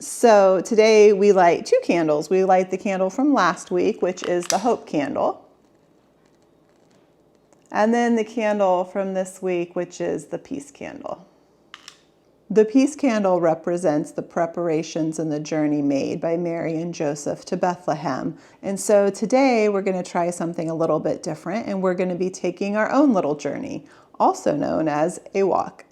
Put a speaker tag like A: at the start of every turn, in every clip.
A: So today we light two candles. We light the candle from last week, which is the hope candle. And then the candle from this week, which is the peace candle. The peace candle represents the preparations and the journey made by Mary and Joseph to Bethlehem. And so today we're going to try something a little bit different, and we're going to be taking our own little journey, also known as a walk.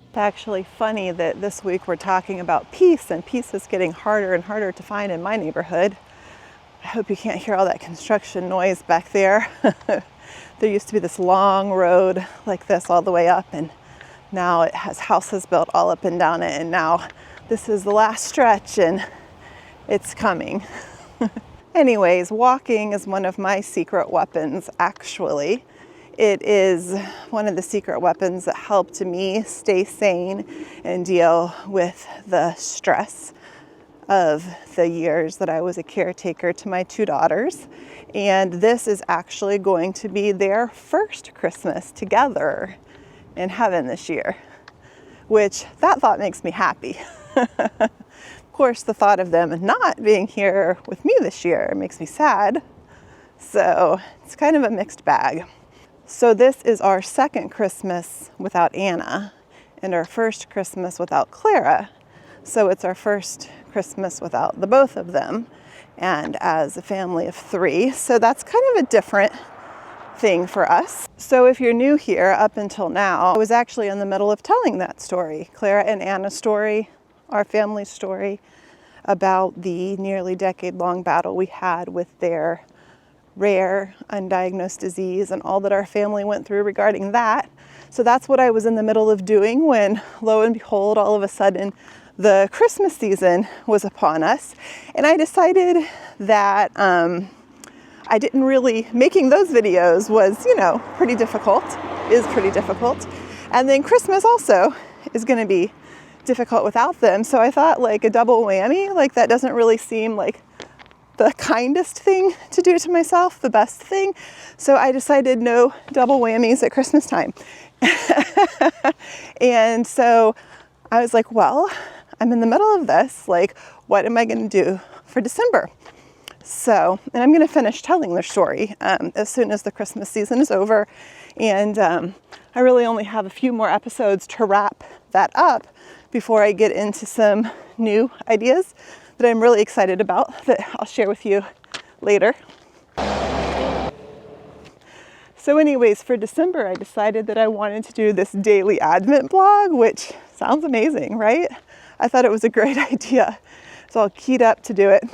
A: It's actually funny that this week we're talking about peace, and peace is getting harder and harder to find in my neighborhood. I hope you can't hear all that construction noise back there. There used to be this long road like this all the way up, and now it has houses built all up and down it, and now this is the last stretch and it's coming. Anyways, walking is one of my secret weapons, actually. It is one of the secret weapons that helped me stay sane and deal with the stress of the years that I was a caretaker to my two daughters. And this is actually going to be their first Christmas together in heaven this year, which that thought makes me happy. Of course, the thought of them not being here with me this year makes me sad. So it's kind of a mixed bag. So this is our second Christmas without Anna and our first Christmas without Clara. So it's our first Christmas without the both of them, and as a family of three. So that's kind of a different thing for us. So if you're new here, up until now, I was actually in the middle of telling that story, Clara and Anna's story, our family story, about the nearly decade-long battle we had with their rare undiagnosed disease and all that our family went through regarding that. So that's what I was in the middle of doing when, lo and behold, all of a sudden the Christmas season was upon us. And I decided that I didn't really, making those videos was, pretty difficult, is pretty difficult. And then Christmas also is going to be difficult without them. So I thought, like, a double whammy, like that doesn't really seem like the kindest thing to do to myself, the best thing. So I decided no double whammies at Christmas time. And so I was like, well, I'm in the middle of this. Like, what am I going to do for December? So, and I'm going to finish telling their story as soon as the Christmas season is over. And I really only have a few more episodes to wrap that up before I get into some new ideas that I'm really excited about that I'll share with you later. So anyways, for December, I decided that I wanted to do this daily Advent blog, which sounds amazing, right? I thought it was a great idea. So all keyed up to do it.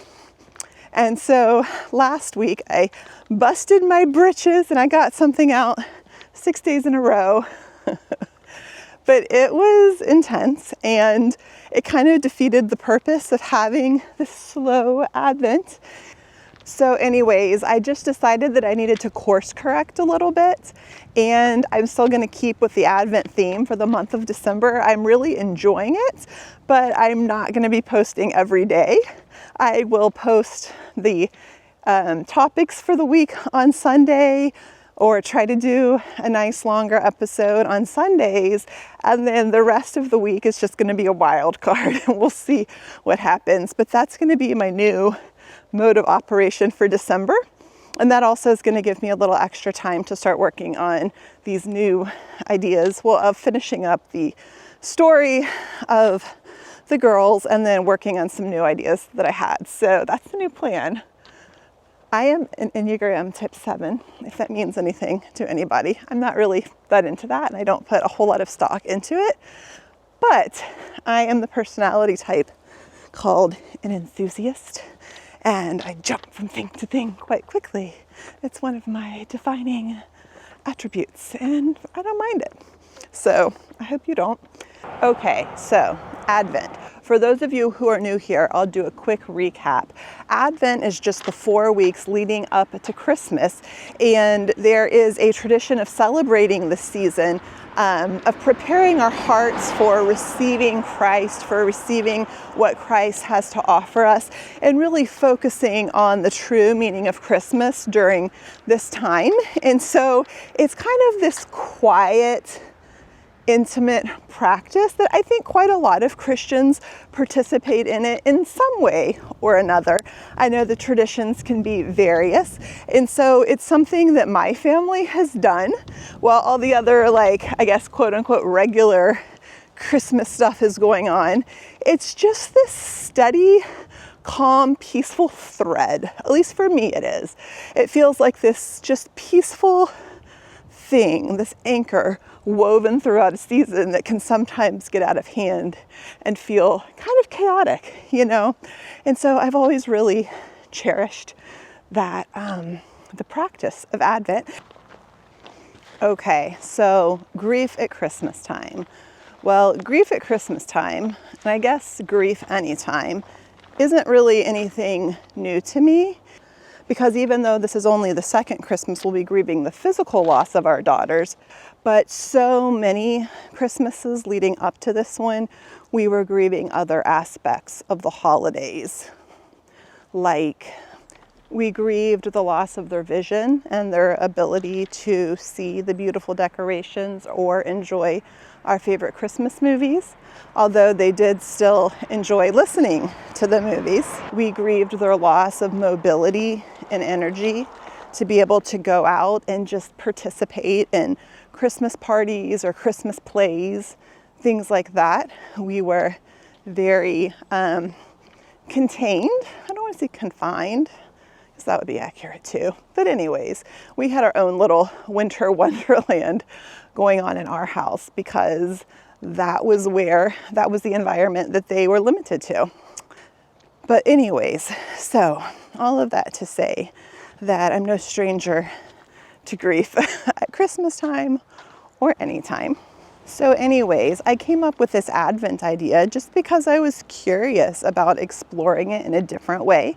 A: And so last week I busted my britches and I got something out 6 days in a row. But it was intense, and it kind of defeated the purpose of having this slow Advent. So anyways, I just decided that I needed to course correct a little bit, and I'm still going to keep with the Advent theme for the month of December. I'm really enjoying it, but I'm not going to be posting every day. I will post the topics for the week on Sunday, or try to do a nice longer episode on Sundays, and then the rest of the week is just going to be a wild card, and we'll see what happens. But that's going to be my new mode of operation for December, and that also is going to give me a little extra time to start working on these new ideas, of finishing up the story of the girls and then working on some new ideas that I had. So that's the new plan. I am an Enneagram type 7, if that means anything to anybody. I'm not really that into that, and I don't put a whole lot of stock into it. But I am the personality type called an enthusiast, and I jump from thing to thing quite quickly. It's one of my defining attributes, and I don't mind it. So I hope you don't. Okay, so Advent. For those of you who are new here, I'll do a quick recap. Advent is just the 4 weeks leading up to Christmas, and there is a tradition of celebrating the season, of preparing our hearts for receiving Christ, for receiving what Christ has to offer us, and really focusing on the true meaning of Christmas during this time. And so it's kind of this quiet, intimate practice that I think quite a lot of Christians participate in it in some way or another. I know the traditions can be various, and so it's something that my family has done while all the other, like, I guess, quote unquote, regular Christmas stuff is going on. It's just this steady, calm, peaceful thread. At least for me it is. It feels like this just peaceful thing, this anchor woven throughout a season that can sometimes get out of hand and feel kind of chaotic, you know? And so I've always really cherished that, the practice of Advent. Okay, so grief at Christmas time. Well, grief at Christmas time, and I guess grief anytime, isn't really anything new to me. Because even though this is only the second Christmas, we'll be grieving the physical loss of our daughters. But so many Christmases leading up to this one, we were grieving other aspects of the holidays. Like, we grieved the loss of their vision and their ability to see the beautiful decorations or enjoy our favorite Christmas movies. Although they did still enjoy listening to the movies. We grieved their loss of mobility and energy to be able to go out and just participate in Christmas parties or Christmas plays, things like that. We were very contained. I don't want to say confined, because that would be accurate too. But anyways, we had our own little winter wonderland going on in our house because that was the environment that they were limited to. But anyways, so all of that to say that I'm no stranger to grief at Christmas time or any time. So anyways, I came up with this Advent idea just because I was curious about exploring it in a different way.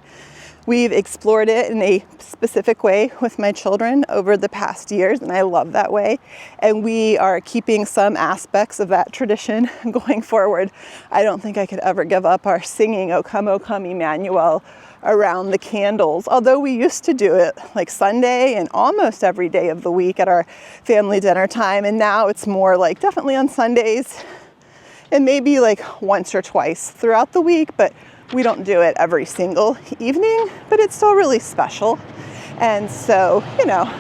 A: We've explored it in a specific way with my children over the past years, and I love that way. And we are keeping some aspects of that tradition going forward. I don't think I could ever give up our singing, "O Come Emmanuel," around the candles. Although we used to do it like Sunday and almost every day of the week at our family dinner time. And now it's more like definitely on Sundays and maybe like once or twice throughout the week, but we don't do it every single evening, but it's still really special. And so, you know,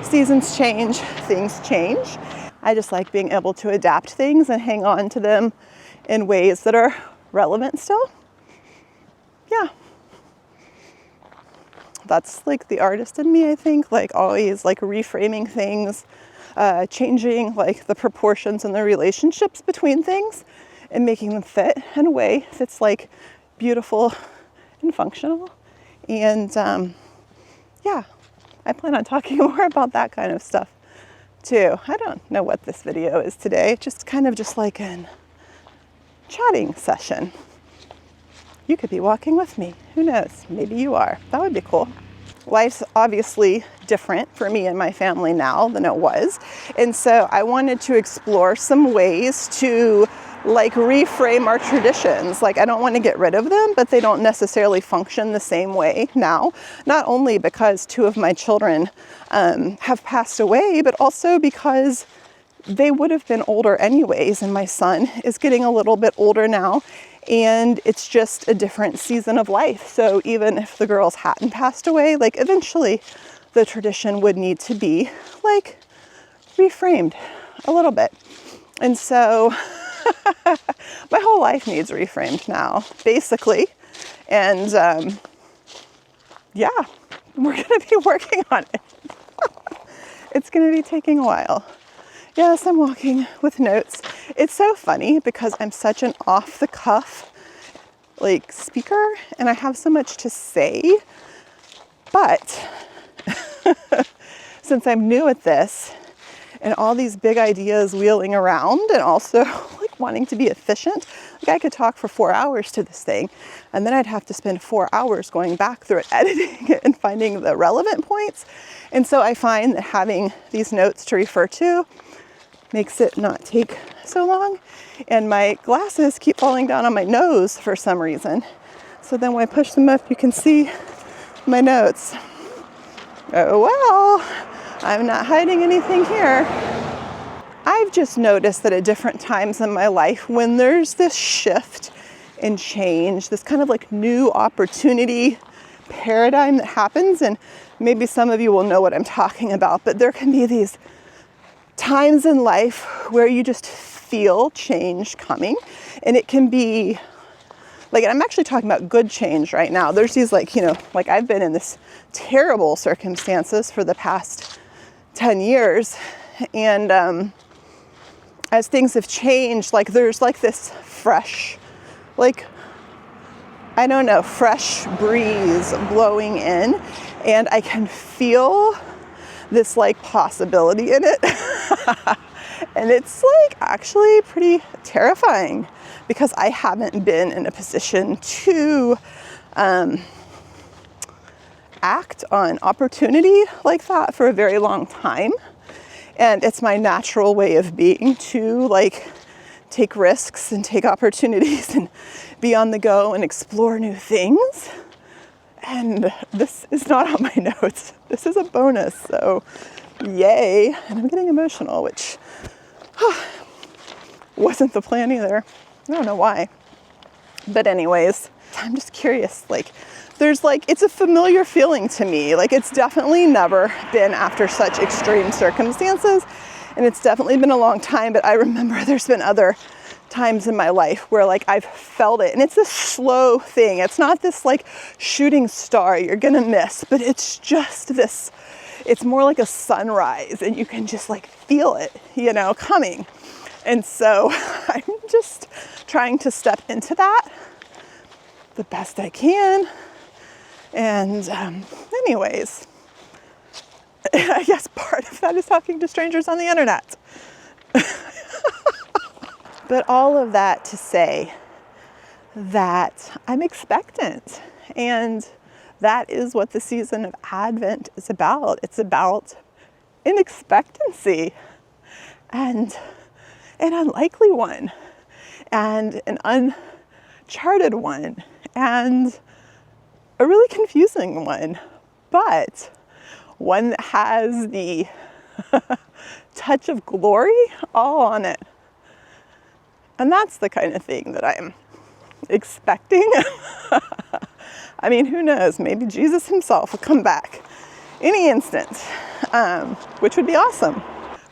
A: seasons change, things change. I just like being able to adapt things and hang on to them in ways that are relevant still. Yeah. That's like the artist in me, I think, like always like reframing things, changing like the proportions and the relationships between things and making them fit in a way that's like beautiful and functional. And yeah, I plan on talking more about that kind of stuff too. I don't know what this video is today. It's just kind of just like a chatting session. You could be walking with me. Who knows? Maybe you are. That would be cool. Life's obviously different for me and my family now than it was. And so I wanted to explore some ways to like reframe our traditions. Like, I don't want to get rid of them, but they don't necessarily function the same way now. Not only because 2 of my children have passed away, but also because they would have been older anyways. And my son is getting a little bit older now. And it's just a different season of life. So even if the girls hadn't passed away, like eventually the tradition would need to be like reframed a little bit. And so my whole life needs reframed now, basically. And yeah, we're going to be working on it. It's going to be taking a while. Yes, I'm walking with notes. It's so funny because I'm such an off-the-cuff like speaker and I have so much to say. But since I'm new at this and all these big ideas wheeling around, and also like wanting to be efficient. Like I could talk for 4 hours to this thing, and then I'd have to spend 4 hours going back through it, editing it and finding the relevant points. And so I find that having these notes to refer to makes it not take so long. And my glasses keep falling down on my nose for some reason. So then when I push them up, you can see my notes. Oh well, I'm not hiding anything here. I've just noticed that at different times in my life, when there's this shift and change, this kind of like new opportunity paradigm that happens, and maybe some of you will know what I'm talking about, but there can be these times in life where you just feel change coming, and it can be like, I'm actually talking about good change right now. There's these like, like I've been in this terrible circumstances for the past 10 years. And as things have changed, like there's like this fresh, like, I don't know, fresh breeze blowing in. And I can feel this like possibility in it. And it's like actually pretty terrifying, because I haven't been in a position to act on opportunity like that for a very long time. And it's my natural way of being to like take risks and take opportunities and be on the go and explore new things. And this is not on my notes. This is a bonus, so yay. And I'm getting emotional, which wasn't the plan either. I don't know why. But anyways, I'm just curious, like, there's like, it's a familiar feeling to me. Like, it's definitely never been after such extreme circumstances, and it's definitely been a long time, but I remember there's been other times in my life where like I've felt it, and it's this slow thing. It's not this like shooting star you're gonna miss, but it's just this, it's more like a sunrise, and you can just like feel it, coming. And so I'm just trying to step into that the best I can. And anyways, I guess part of that is talking to strangers on the internet. But all of that to say that I'm expectant, and that is what the season of Advent is about. It's about an expectancy, and an unlikely one, and an uncharted one, and a really confusing one, but one that has the touch of glory all on it. And that's the kind of thing that I'm expecting. I mean, who knows? Maybe Jesus himself will come back any instant, which would be awesome.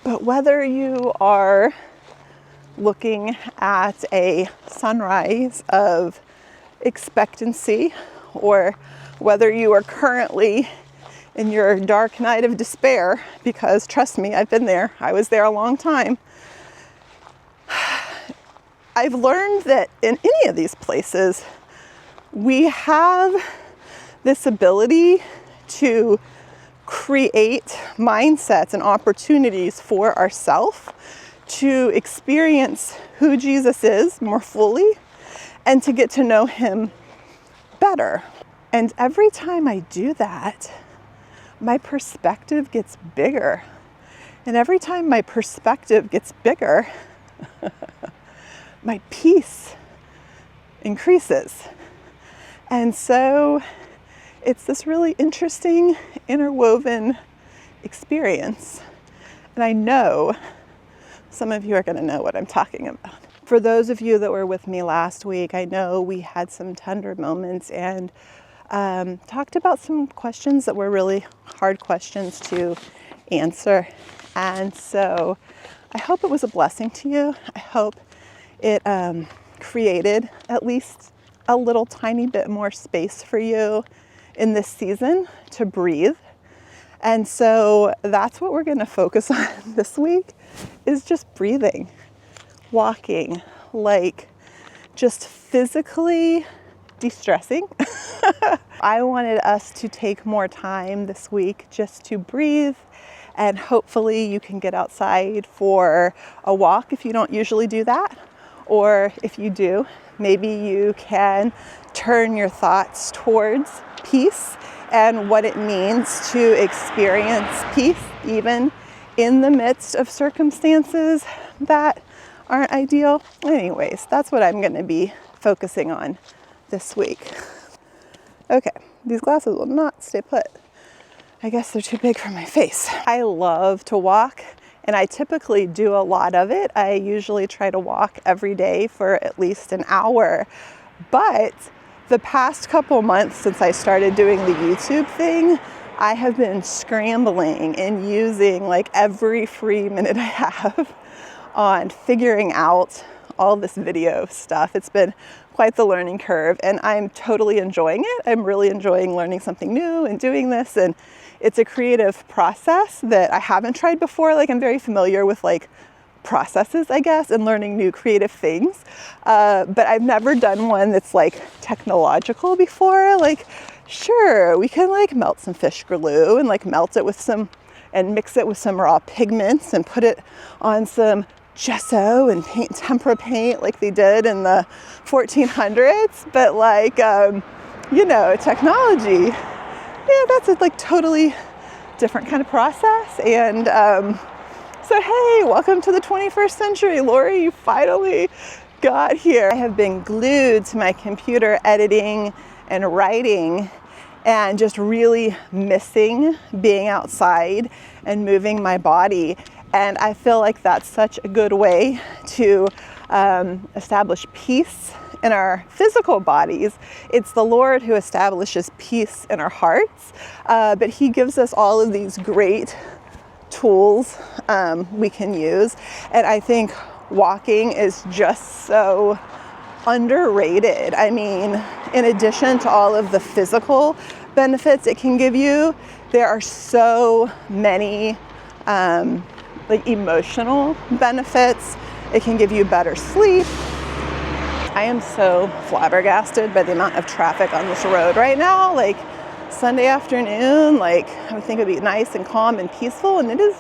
A: But whether you are looking at a sunrise of expectancy, or whether you are currently in your dark night of despair, because trust me, I've been there. I was there a long time. I've learned that in any of these places, we have this ability to create mindsets and opportunities for ourselves to experience who Jesus is more fully and to get to know him better. And every time I do that, my perspective gets bigger. And every time my perspective gets bigger, my peace increases. And so it's this really interesting interwoven experience. And I know some of you are going to know what I'm talking about. For those of you that were with me last week, I know we had some tender moments and talked about some questions that were really hard questions to answer. And so I hope it was a blessing to you. I hope it created at least a little tiny bit more space for you in this season to breathe. And so that's what we're going to focus on this week, is just breathing, walking, like just physically de-stressing. I wanted us to take more time this week just to breathe And hopefully you can get outside for a walk if you don't usually do that. Or if you do, maybe you can turn your thoughts towards peace and what it means to experience peace even in the midst of circumstances that aren't ideal. Anyways, that's what I'm going to be focusing on this week. Okay, these glasses will not stay put. I guess they're too big for my face. I love to walk, and I typically do a lot of it. I usually try to walk every day for at least an hour. But the past couple months since I started doing the YouTube thing, I have been scrambling and using like every free minute I have on figuring out all this video stuff. It's been quite the learning curve, and I'm totally enjoying it. I'm really enjoying learning something new and doing this, and it's a creative process that I haven't tried before. Like, I'm very familiar with like processes, I guess, and learning new creative things, but I've never done one that's like technological before. Like, sure, we can like melt some fish glue and like melt it with some and mix it with some raw pigments and put it on some gesso and paint tempera paint like they did in the 1400s. But like, technology, yeah, that's a like totally different kind of process. And so hey, welcome to the 21st century, Lori. You finally got here. I have been glued to my computer editing and writing and just really missing being outside and moving my body. And I feel like that's such a good way to establish peace in our physical bodies. It's the Lord who establishes peace in our hearts, but He gives us all of these great tools we can use. And I think walking is just so underrated. I mean, in addition to all of the physical benefits it can give you, there are so many like emotional benefits. It can give you better sleep. I am so flabbergasted by the amount of traffic on this road right now. Like, Sunday afternoon, like, I would think it'd be nice and calm and peaceful, and it is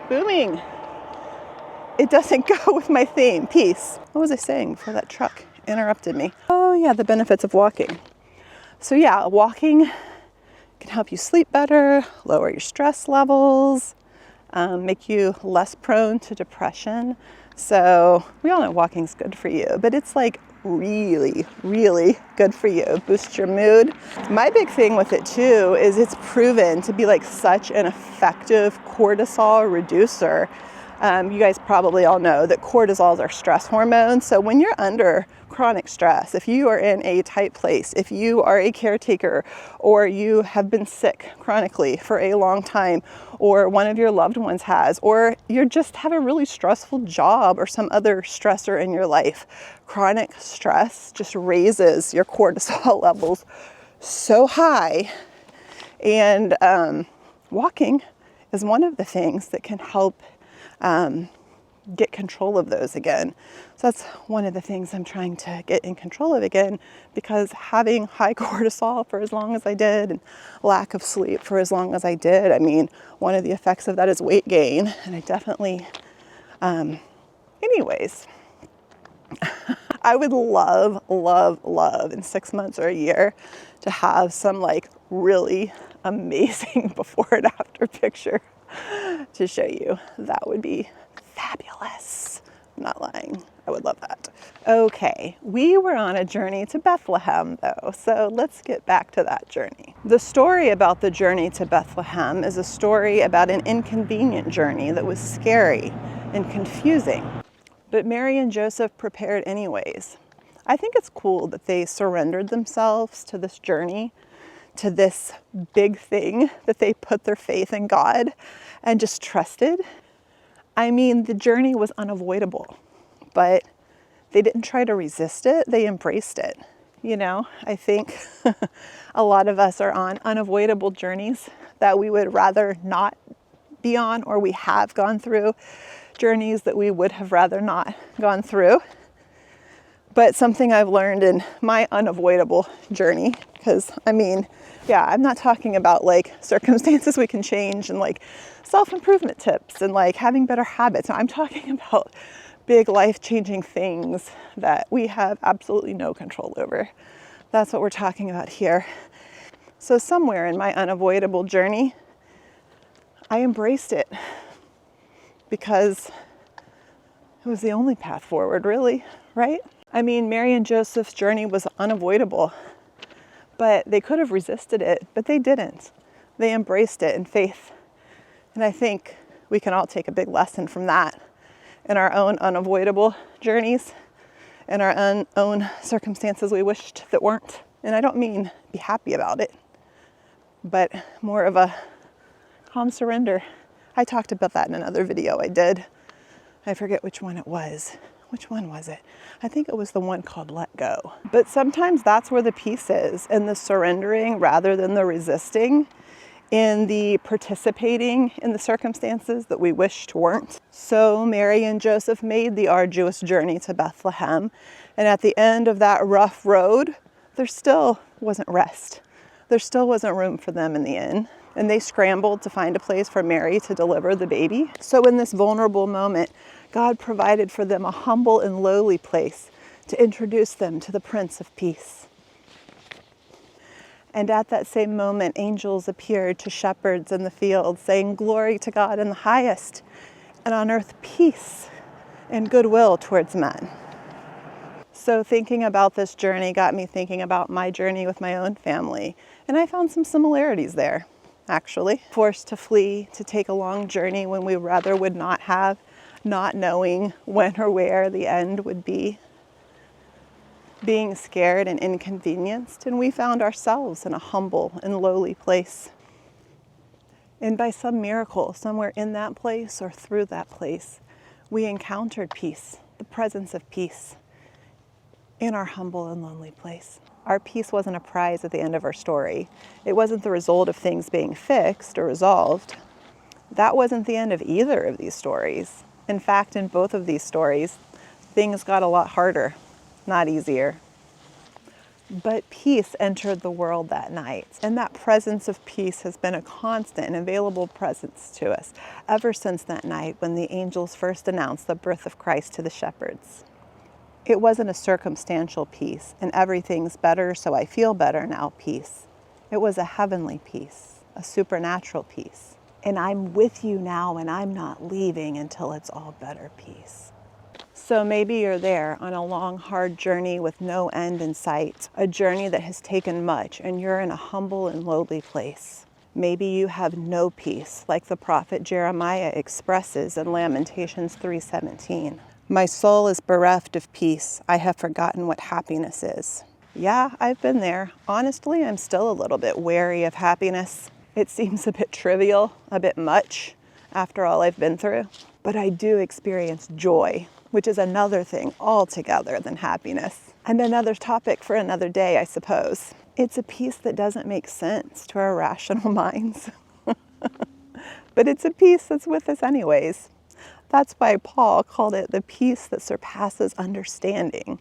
A: booming. It doesn't go with my theme, peace. What was I saying before that truck interrupted me? Oh yeah, the benefits of walking. So yeah, walking can help you sleep better, lower your stress levels, make you less prone to depression. So we all know walking's good for you, but it's like really, really good for you. Boost your mood. My big thing with it too is it's proven to be like such an effective cortisol reducer. You guys probably all know that cortisol is our stress hormone. So when you're under chronic stress, if you are in a tight place, if you are a caretaker, or you have been sick chronically for a long time, or one of your loved ones has, or you just have a really stressful job or some other stressor in your life, chronic stress just raises your cortisol levels so high. And walking is one of the things that can help get control of those again. So that's one of the things I'm trying to get in control of again, because having high cortisol for as long as I did and lack of sleep for as long as I did, I mean, one of the effects of that is weight gain. And I definitely, anyways, I would love in 6 months or a year to have some like really amazing before and after picture to show you. That would be fabulous. I'm not lying. I would love that. Okay, we were on a journey to Bethlehem though, so let's get back to that journey. The story about the journey to Bethlehem is a story about an inconvenient journey that was scary and confusing. But Mary and Joseph prepared anyways. I think it's cool that they surrendered themselves to this journey, to this big thing, that they put their faith in God and just trusted. I mean, the journey was unavoidable, but they didn't try to resist it. They embraced it. You know, I think a lot of us are on unavoidable journeys that we would rather not be on, or we have gone through journeys that we would have rather not gone through. But something I've learned in my unavoidable journey Because, I mean, yeah, I'm not talking about like circumstances we can change and like self-improvement tips and like having better habits. No, I'm talking about big life-changing things that we have absolutely no control over. That's what we're talking about here. So somewhere in my unavoidable journey, I embraced it because it was the only path forward, really, right? I mean, Mary and Joseph's journey was unavoidable, but they could have resisted it, but they didn't. They embraced it in faith. And I think we can all take a big lesson from that in our own unavoidable journeys, in our own circumstances we wished that weren't. And I don't mean be happy about it, but more of a calm surrender. I talked about that in another video I did. I forget which one it was. Which one was it? I think it was the one called Let Go. But sometimes that's where the peace is, in the surrendering rather than the resisting, in the participating in the circumstances that we wished weren't. So Mary and Joseph made the arduous journey to Bethlehem, and at the end of that rough road, there still wasn't rest. There still wasn't room for them in the inn, and they scrambled to find a place for Mary to deliver the baby. So in this vulnerable moment, God provided for them a humble and lowly place to introduce them to the Prince of Peace. And at that same moment, angels appeared to shepherds in the field, saying, "Glory to God in the highest, and on earth peace and goodwill towards men." So thinking about this journey got me thinking about my journey with my own family. And I found some similarities there, actually. Forced to flee, to take a long journey when we rather would not have, not knowing when or where the end would be. Being scared and inconvenienced, and we found ourselves in a humble and lowly place. And by some miracle, somewhere in that place or through that place, we encountered peace, the presence of peace, in our humble and lonely place. Our peace wasn't a prize at the end of our story. It wasn't the result of things being fixed or resolved. That wasn't the end of either of these stories. In fact, in both of these stories, things got a lot harder, not easier. But peace entered the world that night, and that presence of peace has been a constant and available presence to us ever since that night when the angels first announced the birth of Christ to the shepherds. It wasn't a circumstantial peace, and everything's better, so I feel better now peace. It was a heavenly peace, a supernatural peace. And I'm with you now, and I'm not leaving until it's all better peace. So maybe you're there on a long, hard journey with no end in sight, a journey that has taken much, and you're in a humble and lowly place. Maybe you have no peace, like the prophet Jeremiah expresses in Lamentations 3:17. My soul is bereft of peace. I have forgotten what happiness is. Yeah, I've been there. Honestly, I'm still a little bit wary of happiness. It seems a bit trivial, a bit much after all I've been through. But I do experience joy, which is another thing altogether than happiness. And another topic for another day, I suppose. It's a peace that doesn't make sense to our rational minds. But it's a peace that's with us anyways. That's why Paul called it the peace that surpasses understanding,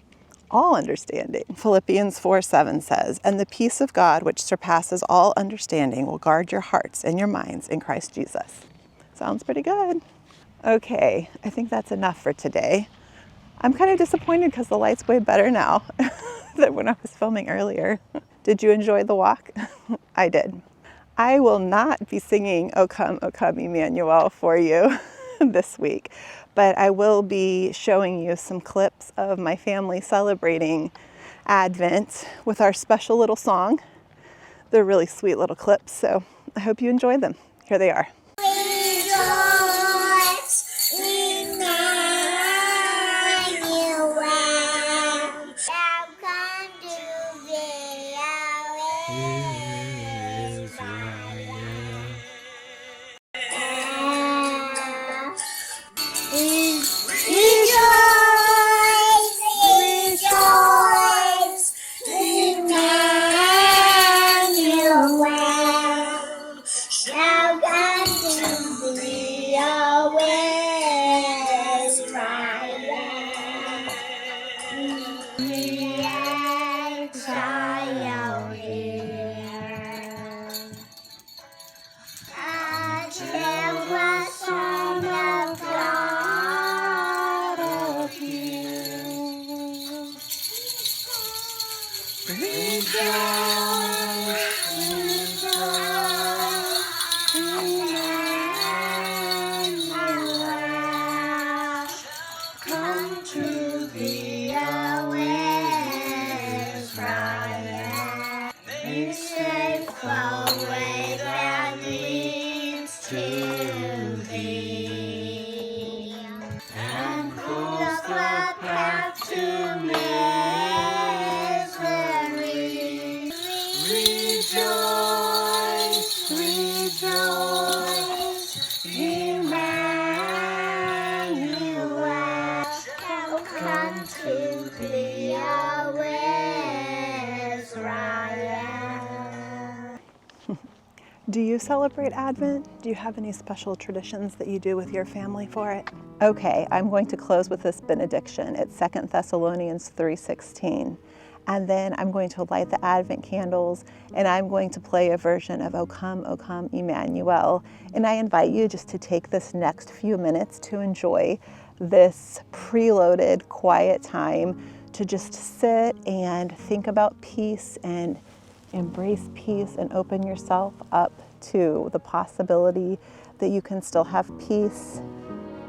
A: all understanding. Philippians 4:7 says, "And the peace of God, which surpasses all understanding, will guard your hearts and your minds in Christ Jesus." Sounds pretty good. Okay, I think that's enough for today. I'm kind of disappointed because the light's way better now than when I was filming earlier. Did you enjoy the walk? I did. I will not be singing O Come Emmanuel for you this week, but I will be showing you some clips of my family celebrating Advent with our special little song. They're really sweet little clips, so I hope you enjoy them. Here they are. Rejoice, Emmanuel, thou come to be our Israel. Rejoice, rejoice, Emmanuel, shall come to be our Israel. We exile
B: to thee, and close the path to misery. Rejoice, rejoice, Emmanuel, come to thee, O Israel.
A: Do you celebrate Advent? Do you have any special traditions that you do with your family for it? Okay, I'm going to close with this benediction. It's 2 Thessalonians 3:16. And then I'm going to light the Advent candles, and I'm going to play a version of O Come Emmanuel. And I invite you just to take this next few minutes to enjoy this preloaded, quiet time to just sit and think about peace and embrace peace and open yourself up to the possibility that you can still have peace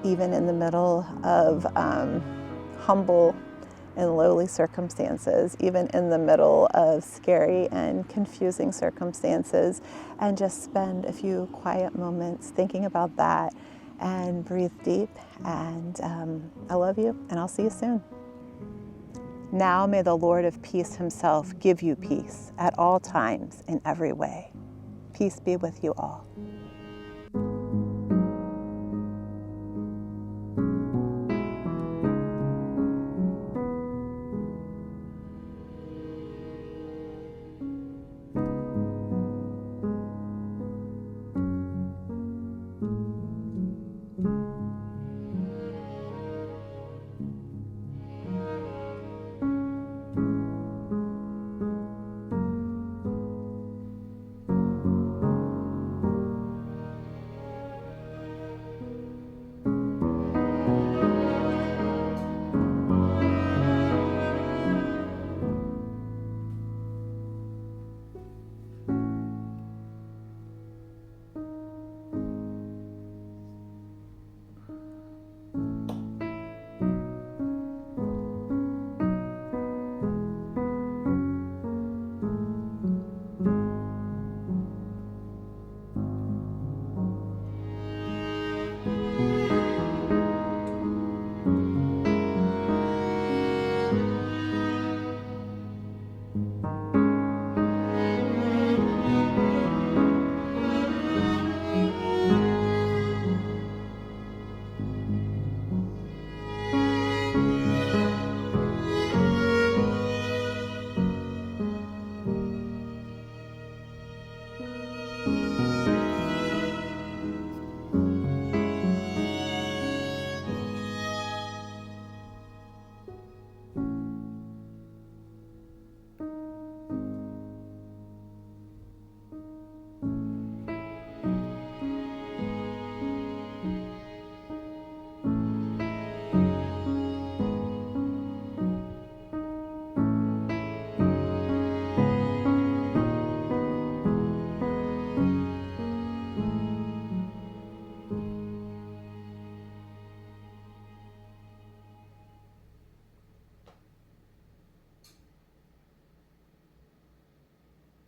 A: even in the middle of humble and lowly circumstances, even in the middle of scary and confusing circumstances, and just spend a few quiet moments thinking about that and breathe deep. And I love you, and I'll see you soon. Now may the Lord of peace himself give you peace at all times in every way. Peace be with you all.